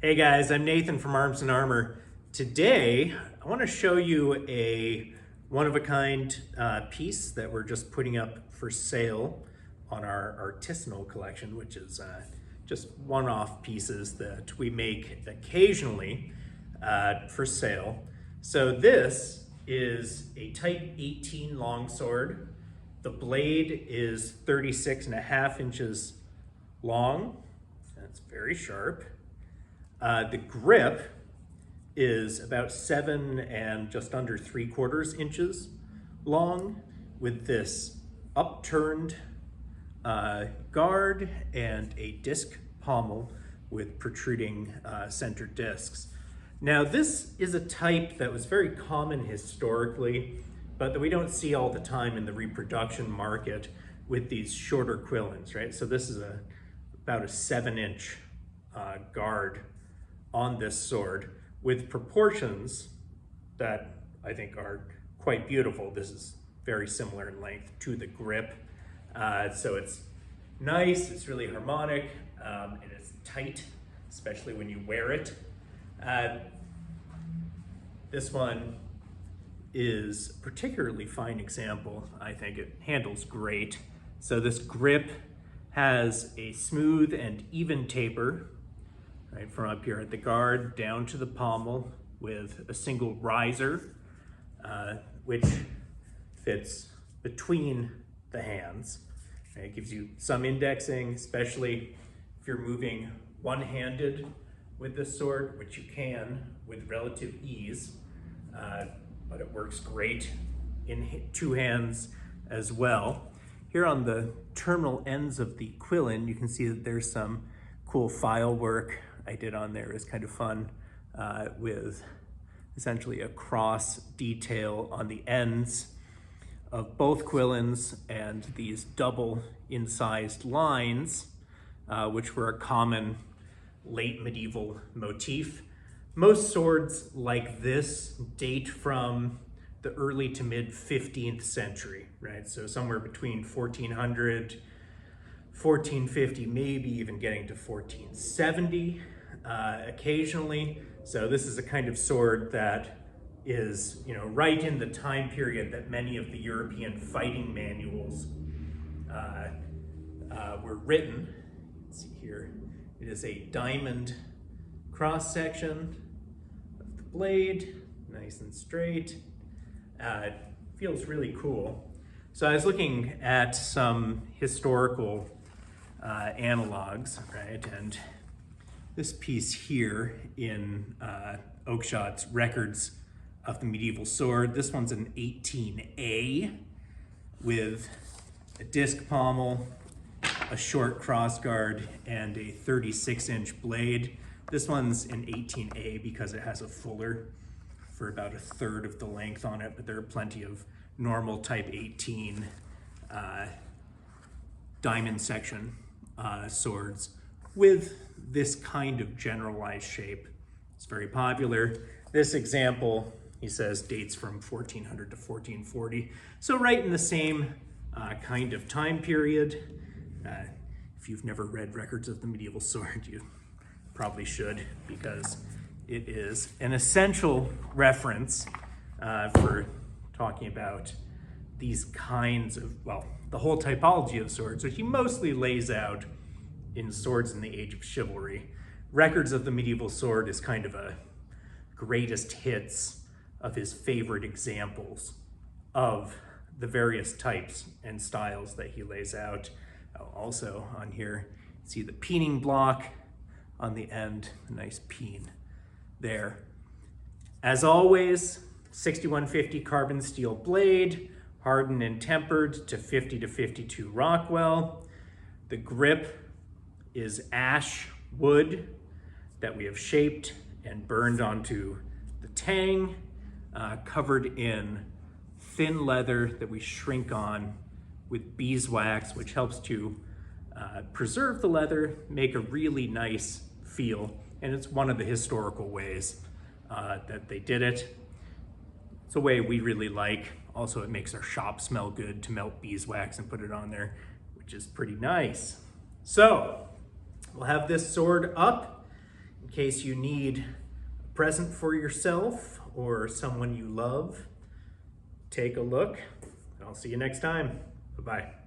Hey guys, I'm Nathan from Arms and Armor. Today, I want to show you a one-of-a-kind piece that we're just putting up for sale on our artisanal collection, which is just one-off pieces that we make occasionally for sale. So this is a Type 18 longsword. The blade is 36.5 inches long. That's very sharp. The grip is about 7 and just under 3/4 inches long, with this upturned guard and a disc pommel with protruding center discs. Now this is a type that was very common historically, but that we don't see all the time in the reproduction market with these shorter quillions, right? So this is about a 7-inch guard on this sword with proportions that I think are quite beautiful. This is very similar in length to the grip. So it's nice, it's really harmonic, and it's tight, especially when you wear it. This one is a particularly fine example. I think it handles great. So this grip has a smooth and even taper, right, from up here at the guard down to the pommel, with a single riser, which fits between the hands. Right, it gives you some indexing, especially if you're moving one-handed with this sword, which you can with relative ease, but it works great in two hands as well. Here on the terminal ends of the quillion, you can see that there's some cool file work I did on there. It's kind of fun, with essentially a cross detail on the ends of both quillions and these double incised lines, which were a common late medieval motif. Most swords like this date from the early to mid 15th century, right? So somewhere between 1400, 1450, maybe even getting to 1470 occasionally. So this is a kind of sword that is, right in the time period that many of the European fighting manuals were written. Let's see here. It is a diamond cross section of the blade, nice and straight. It feels really cool. So I was looking at some historical analogs, right? And this piece here in Oakeshot's Records of the Medieval Sword, this one's an 18A with a disc pommel, a short crossguard, and a 36-inch blade. This one's an 18A because it has a fuller for about 1/3 of the length on it, but there are plenty of normal Type 18 diamond section swords with this kind of generalized shape. It's very popular. This example, he says, dates from 1400 to 1440. So right in the same kind of time period. If you've never read Records of the Medieval Sword, you probably should, because it is an essential reference for talking about these kinds of, well, the whole typology of swords, which he mostly lays out in Swords in the Age of Chivalry. Records of the Medieval Sword is kind of a greatest hits of his favorite examples of the various types and styles that he lays out. Also on here, see the peening block on the end, a nice peen there. As always, 6150 carbon steel blade, hardened and tempered to 50 to 52 Rockwell. The grip is ash wood that we have shaped and burned onto the tang, covered in thin leather that we shrink on with beeswax, which helps to preserve the leather, make a really nice feel, and it's one of the historical ways that they did it. It's a way we really like. Also, it makes our shop smell good to melt beeswax and put it on there, which is pretty nice. So we'll have this sword up in case you need a present for yourself or someone you love. Take a look. I'll see you next time. Bye-bye.